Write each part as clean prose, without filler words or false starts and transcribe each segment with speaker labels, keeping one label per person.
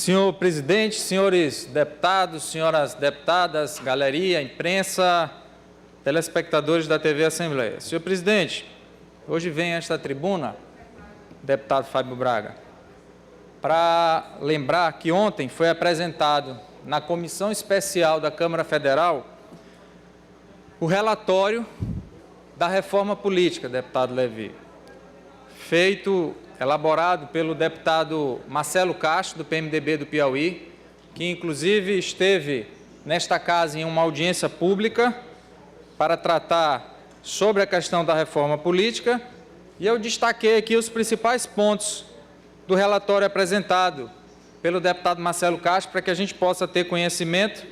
Speaker 1: Senhor presidente, senhores deputados, senhoras deputadas, galeria, imprensa, telespectadores da TV Assembleia. Senhor presidente, hoje vem a esta tribuna, deputado Fábio Braga, para lembrar que ontem foi apresentado na Comissão Especial da Câmara Federal o relatório da reforma política, deputado Levi, elaborado pelo deputado Marcelo Castro, do PMDB do Piauí, que inclusive esteve nesta casa em uma audiência pública para tratar sobre a questão da reforma política, e eu destaquei aqui os principais pontos do relatório apresentado pelo deputado Marcelo Castro, para que a gente possa ter conhecimento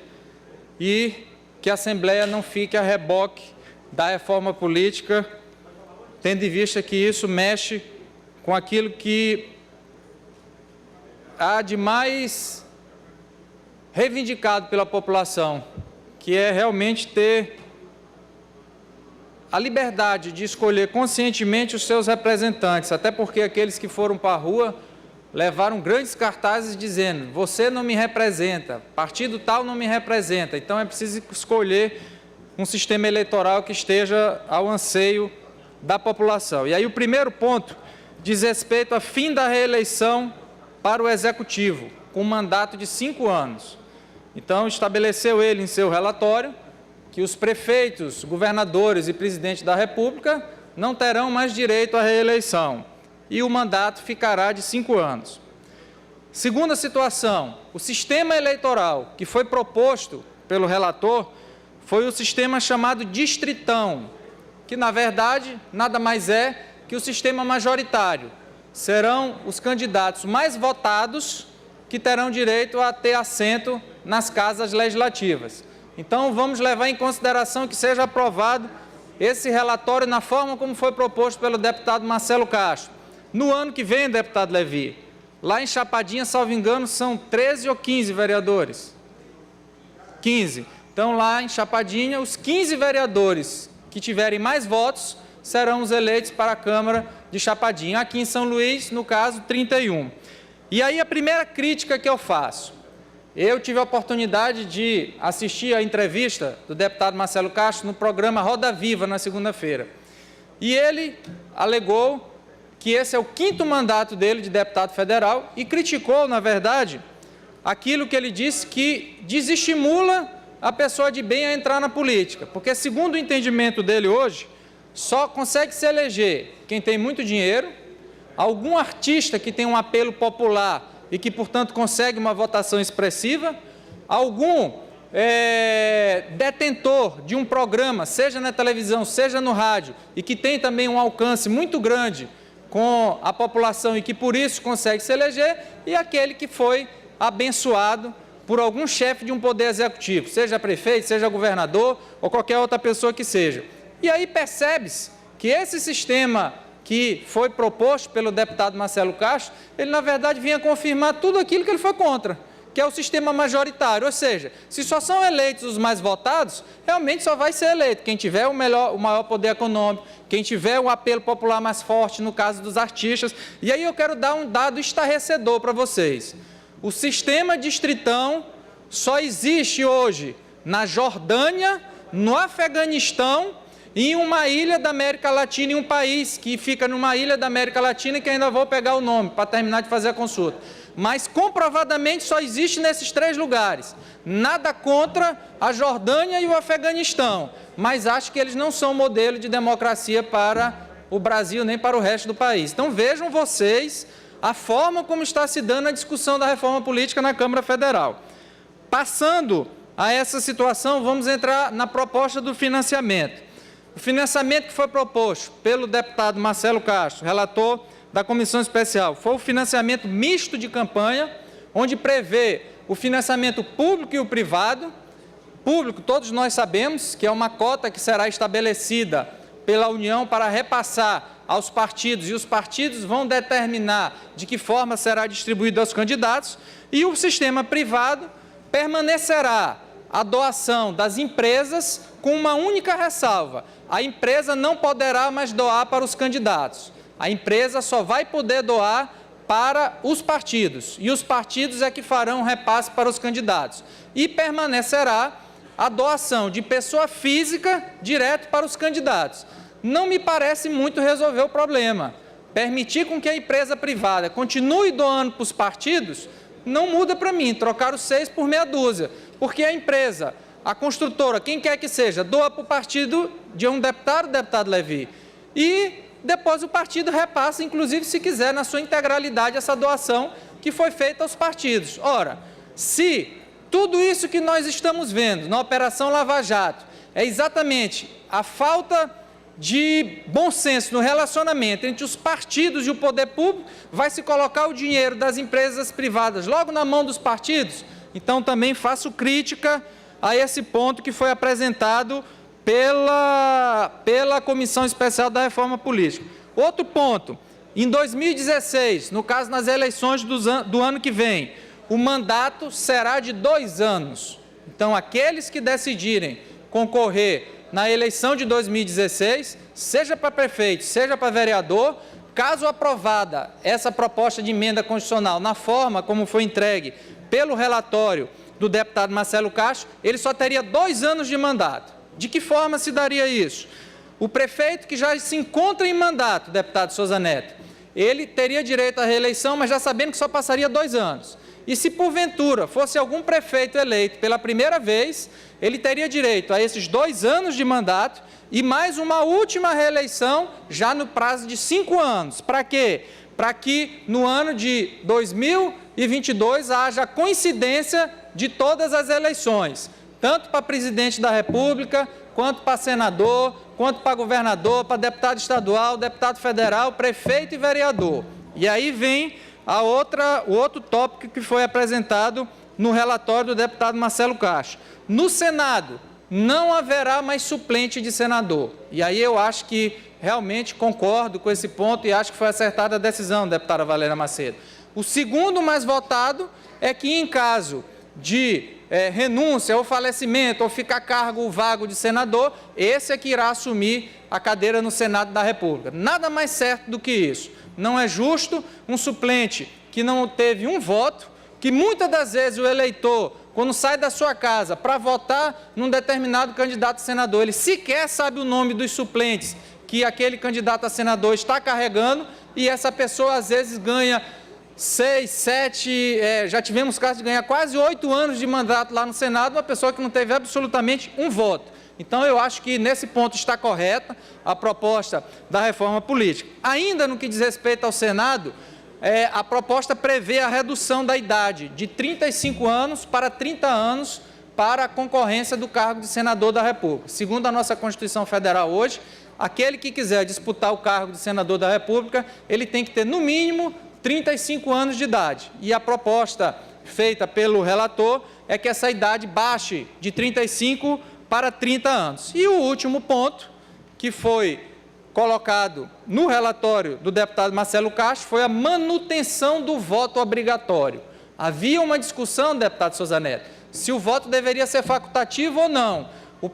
Speaker 1: e que a Assembleia não fique a reboque da reforma política, tendo em vista que isso mexe com aquilo que há de mais reivindicado pela população, que é realmente ter a liberdade de escolher conscientemente os seus representantes, até porque aqueles que foram para a rua levaram grandes cartazes dizendo: você não me representa, partido tal não me representa, então é preciso escolher um sistema eleitoral que esteja ao anseio da população. E aí o primeiro ponto diz respeito ao fim da reeleição para o Executivo, com um mandato de 5 anos. Então, estabeleceu ele em seu relatório que os prefeitos, governadores e presidente da República não terão mais direito à reeleição e o mandato ficará de 5 anos. Segunda situação, o sistema eleitoral que foi proposto pelo relator foi o sistema chamado distritão, que, na verdade, nada mais é que o sistema majoritário. Serão os candidatos mais votados que terão direito a ter assento nas casas legislativas. Então, vamos levar em consideração que seja aprovado esse relatório na forma como foi proposto pelo deputado Marcelo Castro. No ano que vem, deputado Levi, lá em Chapadinha, salvo engano, são 13 ou 15 vereadores? 15. Então, lá em Chapadinha, os 15 vereadores que tiverem mais votos serão os eleitos para a Câmara de Chapadinha. Aqui em São Luís, no caso, 31. E aí a primeira crítica que eu faço. Eu tive a oportunidade de assistir a entrevista do deputado Marcelo Castro no programa Roda Viva, na segunda-feira. E ele alegou que esse é o 5º mandato dele de deputado federal e criticou, na verdade, aquilo que ele disse que desestimula a pessoa de bem a entrar na política. Porque, segundo o entendimento dele hoje, só consegue se eleger quem tem muito dinheiro, algum artista que tem um apelo popular e que, portanto, consegue uma votação expressiva, algum detentor de um programa, seja na televisão, seja no rádio, e que tem também um alcance muito grande com a população e que, por isso, consegue se eleger, e aquele que foi abençoado por algum chefe de um poder executivo, seja prefeito, seja governador ou qualquer outra pessoa que seja. E aí percebe-se que esse sistema que foi proposto pelo deputado Marcelo Castro, ele na verdade vinha confirmar tudo aquilo que ele foi contra, que é o sistema majoritário, ou seja, se só são eleitos os mais votados, realmente só vai ser eleito quem tiver o maior poder econômico, quem tiver um apelo popular mais forte, no caso dos artistas. E aí eu quero dar um dado estarrecedor para vocês. O sistema distritão só existe hoje na Jordânia, no Afeganistão, em uma ilha da América Latina, em um país que fica numa ilha da América Latina, que ainda vou pegar o nome para terminar de fazer a consulta. Mas comprovadamente só existe nesses 3 lugares. Nada contra a Jordânia e o Afeganistão, mas acho que eles não são modelo de democracia para o Brasil nem para o resto do país. Então vejam vocês a forma como está se dando a discussão da reforma política na Câmara Federal. Passando a essa situação, vamos entrar na proposta do financiamento. O financiamento que foi proposto pelo deputado Marcelo Castro, relator da Comissão Especial, foi o financiamento misto de campanha, onde prevê o financiamento público e o privado. Público, todos nós sabemos que é uma cota que será estabelecida pela União para repassar aos partidos, e os partidos vão determinar de que forma será distribuído aos candidatos, e o sistema privado permanecerá a doação das empresas com uma única ressalva: a empresa não poderá mais doar para os candidatos. A empresa só vai poder doar para os partidos, e os partidos é que farão repasse para os candidatos. E permanecerá a doação de pessoa física direto para os candidatos. Não me parece muito resolver o problema. Permitir com que a empresa privada continue doando para os partidos, não muda para mim, trocar os 6 por meia dúzia, porque a empresa, a construtora, quem quer que seja, doa para o partido de um deputado, o deputado Levi, e depois o partido repassa, inclusive, se quiser, na sua integralidade, essa doação que foi feita aos partidos. Ora, se tudo isso que nós estamos vendo na Operação Lava Jato é exatamente a falta de bom senso no relacionamento entre os partidos e o poder público, vai se colocar o dinheiro das empresas privadas logo na mão dos partidos? Então, também faço crítica a esse ponto que foi apresentado pela Comissão Especial da Reforma Política. Outro ponto, em 2016, no caso nas eleições do ano que vem, o mandato será de 2 anos. Então, aqueles que decidirem concorrer na eleição de 2016, seja para prefeito, seja para vereador, caso aprovada essa proposta de emenda constitucional na forma como foi entregue pelo relatório do deputado Marcelo Castro, ele só teria 2 anos de mandato. De que forma se daria isso? O prefeito que já se encontra em mandato, deputado Souza Neto, ele teria direito à reeleição, mas já sabendo que só passaria 2 anos. E se porventura fosse algum prefeito eleito pela primeira vez, ele teria direito a esses 2 anos de mandato e mais uma última reeleição já no prazo de 5 anos. Para quê? Para que no ano de 2022 haja coincidência de todas as eleições, tanto para presidente da República, quanto para senador, quanto para governador, para deputado estadual, deputado federal, prefeito e vereador. E aí vem o outro tópico que foi apresentado no relatório do deputado Marcelo Castro. No Senado, não haverá mais suplente de senador. E aí eu acho que realmente concordo com esse ponto e acho que foi acertada a decisão, deputada Valéria Macedo. O segundo mais votado é que, em caso de renúncia ou falecimento ou ficar cargo vago de senador, esse é que irá assumir a cadeira no Senado da República. Nada mais certo do que isso. Não é justo um suplente que não teve um voto, que muitas das vezes o eleitor, quando sai da sua casa para votar num determinado candidato a senador, ele sequer sabe o nome dos suplentes que aquele candidato a senador está carregando, e essa pessoa às vezes ganha 6, 7, já tivemos casos de ganhar quase 8 anos de mandato lá no Senado, uma pessoa que não teve absolutamente um voto. Então, eu acho que nesse ponto está correta a proposta da reforma política. Ainda no que diz respeito ao Senado, a proposta prevê a redução da idade de 35 anos para 30 anos para a concorrência do cargo de senador da República. Segundo a nossa Constituição Federal hoje, aquele que quiser disputar o cargo de senador da República, ele tem que ter, no mínimo, 35 anos de idade. E a proposta feita pelo relator é que essa idade baixe de 35 para 30 anos. E o último ponto, que foi colocado no relatório do deputado Marcelo Castro, foi a manutenção do voto obrigatório. Havia uma discussão, deputado Souza Neto, se o voto deveria ser facultativo ou não. O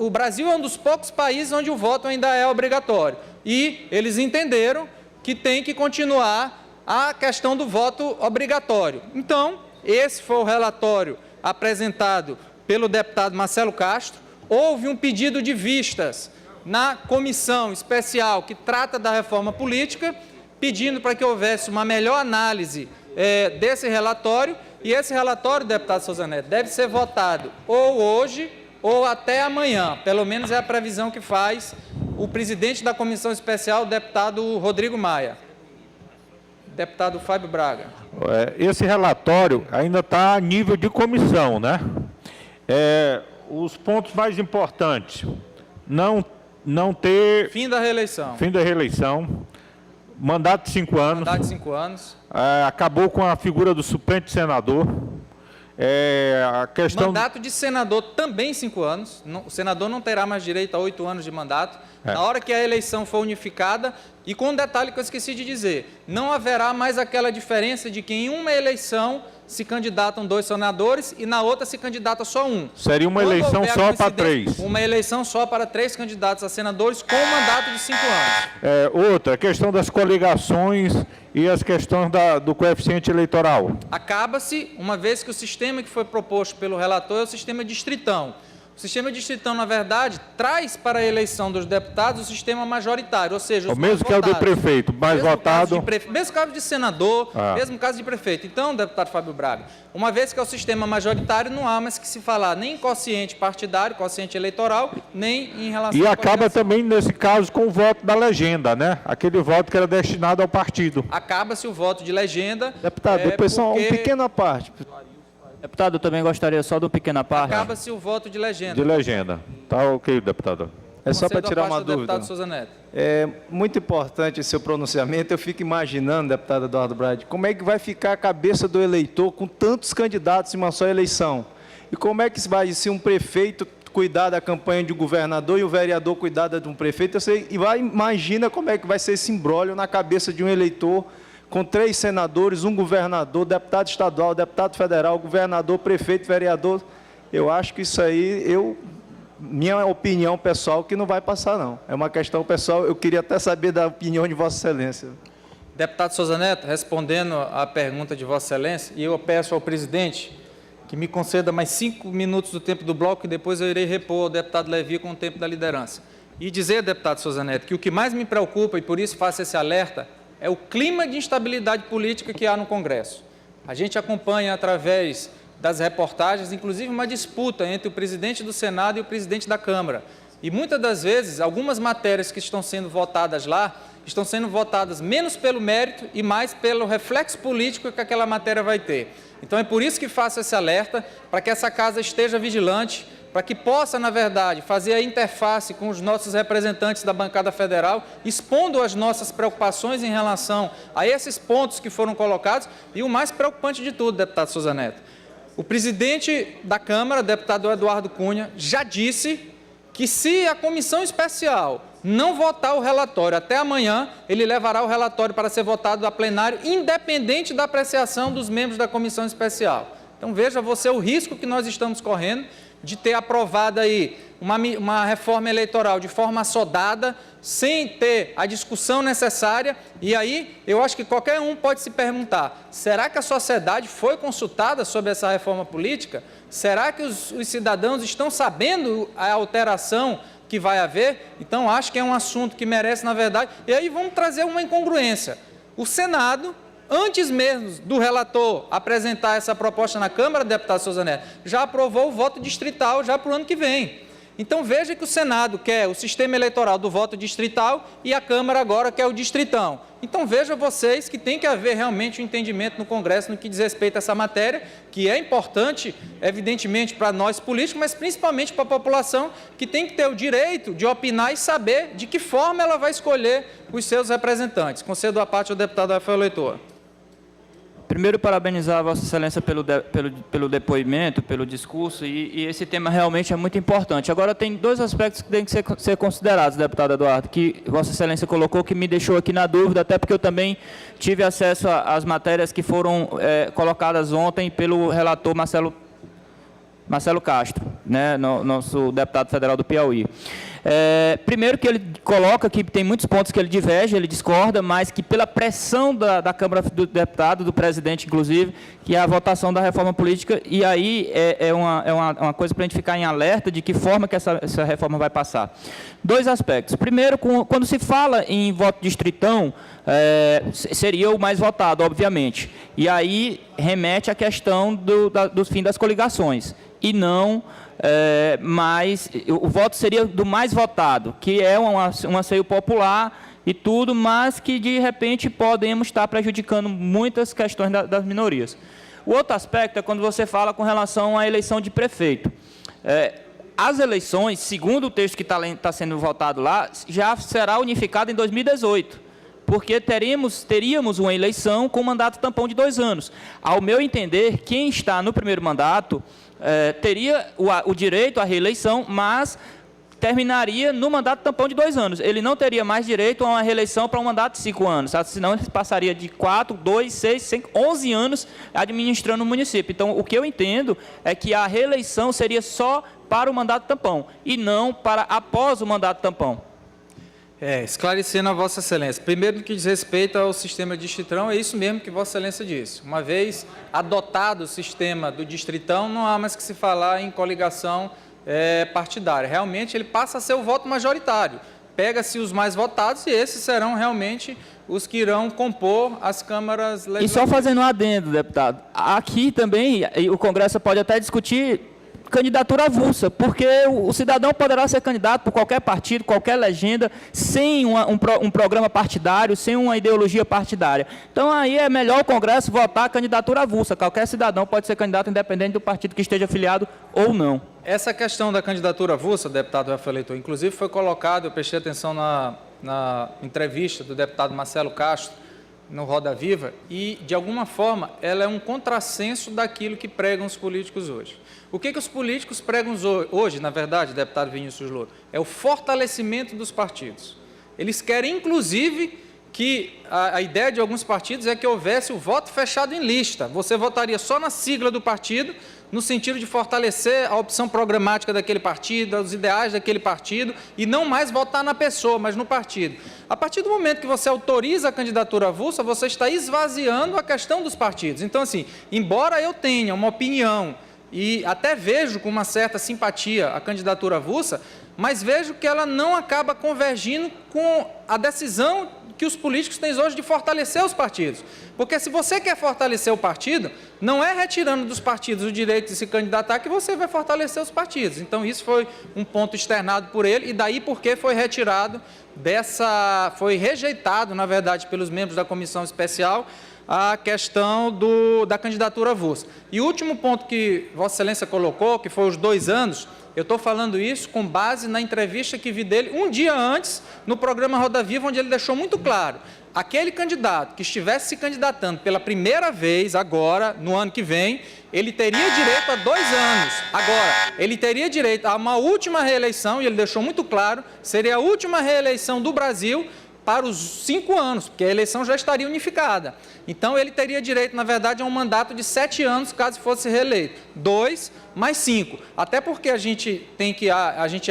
Speaker 1: Brasil é um dos poucos países onde o voto ainda é obrigatório. E eles entenderam que tem que continuar a questão do voto obrigatório. Então, esse foi o relatório apresentado pelo deputado Marcelo Castro. Houve um pedido de vistas na comissão especial que trata da reforma política, pedindo para que houvesse uma melhor análise desse relatório, e esse relatório, deputado Souza Neto, deve ser votado ou hoje ou até amanhã, pelo menos é a previsão que faz o presidente da comissão especial, o deputado Rodrigo Maia. Deputado Fábio Braga.
Speaker 2: Esse relatório ainda está a nível de comissão, né? Os pontos mais importantes, não ter...
Speaker 1: Fim da reeleição.
Speaker 2: Fim da reeleição, mandato de 5 anos.
Speaker 1: Mandato de 5 anos.
Speaker 2: Acabou com a figura do suplente senador. A questão...
Speaker 1: Mandato de senador também 5 anos. O senador não terá mais direito a 8 anos de mandato. Na hora que a eleição for unificada, e com um detalhe que eu esqueci de dizer, não haverá mais aquela diferença de que em uma eleição se candidatam 2 senadores e na outra se candidata só um.
Speaker 2: Seria uma eleição só para 3.
Speaker 1: Uma eleição só para 3 candidatos a senadores com um mandato de 5 anos.
Speaker 2: Outra, a questão das coligações e as questões do coeficiente eleitoral.
Speaker 1: Acaba-se, uma vez que o sistema que foi proposto pelo relator é o sistema distritão. O sistema distritão, na verdade, traz para a eleição dos deputados o sistema majoritário, ou seja, os
Speaker 2: o mesmo que é o do prefeito, mais votado.
Speaker 1: Mesmo caso de senador, mesmo caso de prefeito. Então, deputado Fábio Braga, uma vez que é o sistema majoritário, não há mais que se falar nem em quociente partidário, quociente eleitoral, nem em relação
Speaker 2: E acaba também, nesse caso, com o voto da legenda, né? Aquele voto que era destinado ao partido.
Speaker 1: Acaba-se o voto de legenda.
Speaker 3: Deputado, pessoal, uma pequena parte.
Speaker 4: Deputado, eu também gostaria só de uma pequena parte.
Speaker 1: Acaba-se o voto de legenda.
Speaker 2: De legenda. Tá ok, deputado.
Speaker 3: É só para tirar uma dúvida.
Speaker 1: Deputado Souza Neto.
Speaker 3: É muito importante esse seu pronunciamento. Eu fico imaginando, deputado Eduardo Braide, como é que vai ficar a cabeça do eleitor com tantos candidatos em uma só eleição? E como é que vai, se um prefeito cuidar da campanha de um governador e o vereador cuidar de um prefeito, imagina como é que vai ser esse imbróglio na cabeça de um eleitor com 3 senadores, um governador, deputado estadual, deputado federal, governador, prefeito, vereador. Eu acho que isso aí, minha opinião pessoal, que não vai passar, não. É uma questão pessoal, eu queria até saber da opinião de Vossa Excelência.
Speaker 1: Deputado Souza Neto, respondendo à pergunta de Vossa Excelência, e eu peço ao presidente que me conceda mais 5 minutos do tempo do bloco, e depois eu irei repor ao deputado Levi com o tempo da liderança. E dizer, deputado Souza Neto, que o que mais me preocupa, e por isso faço esse alerta, é o clima de instabilidade política que há no Congresso. A gente acompanha através das reportagens, inclusive uma disputa entre o presidente do Senado e o presidente da Câmara. E muitas das vezes, algumas matérias que estão sendo votadas lá, estão sendo votadas menos pelo mérito e mais pelo reflexo político que aquela matéria vai ter. Então é por isso que faço esse alerta, para que essa casa esteja vigilante, para que possa, na verdade, fazer a interface com os nossos representantes da bancada federal, expondo as nossas preocupações em relação a esses pontos que foram colocados, e o mais preocupante de tudo, deputado Souza Neto, o presidente da Câmara, deputado Eduardo Cunha, já disse que se a comissão especial não votar o relatório até amanhã, ele levará o relatório para ser votado a plenário, independente da apreciação dos membros da comissão especial. Então veja você o risco que nós estamos correndo de ter aprovado aí uma reforma eleitoral de forma assodada, sem ter a discussão necessária, e aí eu acho que qualquer um pode se perguntar, será que a sociedade foi consultada sobre essa reforma política? Será que os cidadãos estão sabendo a alteração que vai haver? Então acho que é um assunto que merece, na verdade, e aí vamos trazer uma incongruência. O Senado, antes mesmo do relator apresentar essa proposta na Câmara, deputado Souza Neto, já aprovou o voto distrital já para o ano que vem. Então veja que o Senado quer o sistema eleitoral do voto distrital e a Câmara agora quer o distritão. Então veja vocês que tem que haver realmente um entendimento no Congresso no que diz respeito a essa matéria, que é importante, evidentemente, para nós políticos, mas principalmente para a população, que tem que ter o direito de opinar e saber de que forma ela vai escolher os seus representantes. Concedo a parte ao deputado Rafael Leitor.
Speaker 4: Primeiro, parabenizar a Vossa Excelência pelo depoimento, pelo discurso, e esse tema realmente é muito importante. Agora, tem 2 aspectos que têm que ser considerados, deputado Eduardo, que Vossa Excelência colocou, que me deixou aqui na dúvida, até porque eu também tive acesso às matérias que foram colocadas ontem pelo relator Marcelo Castro, né, nosso deputado federal do Piauí. Primeiro que ele coloca que tem muitos pontos que ele diverge, ele discorda, mas que pela pressão da Câmara do Deputado, do presidente inclusive, que é a votação da reforma política, e aí é uma coisa para a gente ficar em alerta de que forma que essa reforma vai passar. 2 aspectos. Primeiro, quando se fala em voto distritão, seria o mais votado, obviamente, e aí remete à questão do fim das coligações, e não... mas o voto seria do mais votado, que é um asseio popular e tudo, mas que de repente podemos estar prejudicando muitas questões das minorias. O outro aspecto é quando você fala com relação à eleição de prefeito. As eleições, segundo o texto que está sendo votado lá, já será unificada em 2018. Porque teríamos uma eleição com mandato tampão de 2 anos. Ao meu entender, quem está no primeiro mandato teria o direito à reeleição, mas terminaria no mandato tampão de 2 anos. Ele não teria mais direito a uma reeleição para um mandato de 5 anos, sabe? Senão ele passaria de 4, 2, 6, 5, 11 anos administrando o município. Então, o que eu entendo é que a reeleição seria só para o mandato tampão e não para após o mandato tampão.
Speaker 1: Esclarecendo a Vossa Excelência. Primeiro, no que diz respeito ao sistema distritão, é isso mesmo que Vossa Excelência disse. Uma vez adotado o sistema do distritão, não há mais que se falar em coligação partidária. Realmente, ele passa a ser o voto majoritário. Pega-se os mais votados e esses serão realmente os que irão compor as câmaras legislativas.
Speaker 4: E só fazendo um adendo, deputado, aqui também o Congresso pode até discutir candidatura avulsa, porque o cidadão poderá ser candidato por qualquer partido, qualquer legenda, sem um programa partidário, sem uma ideologia partidária. Então, aí é melhor o Congresso votar a candidatura avulsa. Qualquer cidadão pode ser candidato independente do partido que esteja afiliado ou não.
Speaker 1: Essa questão da candidatura avulsa, deputado Rafael Leitor, inclusive foi colocado, eu prestei atenção na entrevista do deputado Marcelo Castro, no Roda Viva, e, de alguma forma, ela é um contrassenso daquilo que pregam os políticos hoje. O que os políticos pregam hoje, na verdade, deputado Vinícius Louro, é o fortalecimento dos partidos. Eles querem, inclusive, que a ideia de alguns partidos é que houvesse o voto fechado em lista. Você votaria só na sigla do partido, no sentido de fortalecer a opção programática daquele partido, os ideais daquele partido, e não mais votar na pessoa, mas no partido. A partir do momento que você autoriza a candidatura avulsa, você está esvaziando a questão dos partidos. Então, assim, embora eu tenha uma opinião, e até vejo com uma certa simpatia a candidatura avulsa, mas vejo que ela não acaba convergindo com a decisão que os políticos têm hoje de fortalecer os partidos. Porque se você quer fortalecer o partido, não é retirando dos partidos o direito de se candidatar que você vai fortalecer os partidos. Então, isso foi um ponto externado por ele, e daí porque foi retirado foi rejeitado, na verdade, pelos membros da comissão especial, a questão da candidatura avulsa. E o último ponto que Vossa Excelência colocou, que foi os 2 anos, eu estou falando isso com base na entrevista que vi dele um dia antes, no programa Roda Viva, onde ele deixou muito claro, aquele candidato que estivesse se candidatando pela primeira vez agora, no ano que vem, ele teria direito a 2 anos. Agora, ele teria direito a uma última reeleição, e ele deixou muito claro, seria a última reeleição do Brasil para os 5 anos, porque a eleição já estaria unificada. Então, ele teria direito, na verdade, a um mandato de 7 anos, caso fosse reeleito. 2 mais 5. Até porque a gente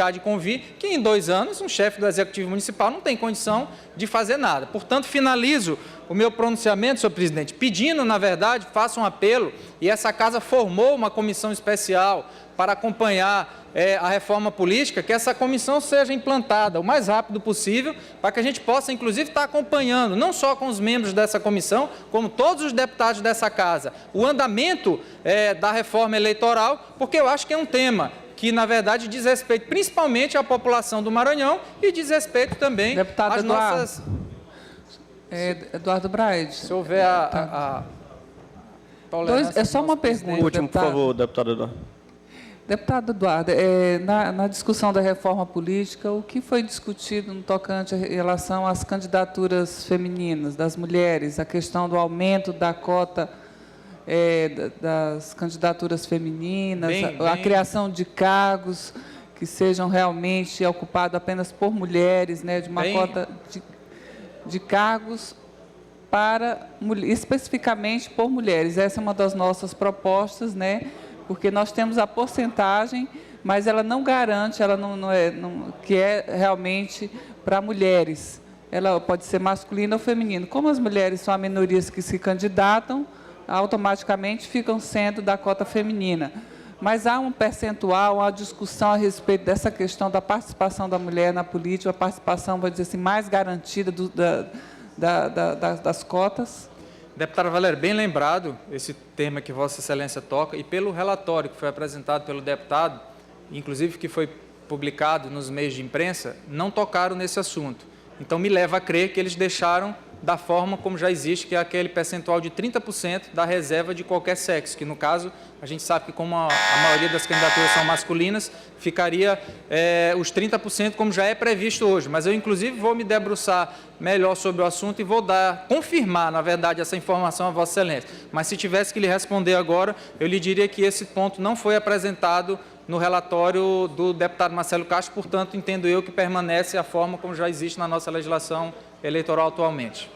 Speaker 1: há de convir que em 2 anos um chefe do Executivo Municipal não tem condição de fazer nada. Portanto, finalizo o meu pronunciamento, senhor presidente, pedindo, na verdade, faço um apelo, e essa casa formou uma comissão especial para acompanhar a reforma política, que essa comissão seja implantada o mais rápido possível, para que a gente possa, inclusive, estar acompanhando, não só com os membros dessa comissão, como todos os deputados dessa casa, o andamento da reforma eleitoral, porque eu acho que é um tema que, na verdade, diz respeito principalmente à população do Maranhão e diz respeito também às nossas...
Speaker 5: Eduardo Braide.
Speaker 1: Se houver
Speaker 5: É só uma pergunta,
Speaker 6: último, por favor, deputado Eduardo.
Speaker 5: Deputado Eduardo, na discussão da reforma política, o que foi discutido no tocante em relação às candidaturas femininas, das mulheres, a questão do aumento da cota das candidaturas femininas, a criação de cargos que sejam realmente ocupados apenas por mulheres, né, de uma cota de cargos para especificamente por mulheres. Essa é uma das nossas propostas, né? Porque nós temos a porcentagem, mas ela não garante, ela que é realmente para mulheres. Ela pode ser masculina ou feminina. Como as mulheres são as minorias que se candidatam, automaticamente ficam sendo da cota feminina. Mas há um percentual, uma discussão a respeito dessa questão da participação da mulher na política, a participação, vou dizer assim, mais garantida das cotas.
Speaker 1: Deputada Valéria, bem lembrado esse tema que Vossa Excelência toca, e pelo relatório que foi apresentado pelo deputado, inclusive que foi publicado nos meios de imprensa, não tocaram nesse assunto. Então, me leva a crer que eles deixaram da forma como já existe, que é aquele percentual de 30% da reserva de qualquer sexo, que no caso, a gente sabe que como a maioria das candidaturas são masculinas, ficaria os 30% como já é previsto hoje. Mas eu, inclusive, vou me debruçar melhor sobre o assunto e vou confirmar, na verdade, essa informação a Vossa Excelência. Mas se tivesse que lhe responder agora, eu lhe diria que esse ponto não foi apresentado no relatório do deputado Marcelo Castro, portanto, entendo eu que permanece a forma como já existe na nossa legislação eleitoral atualmente.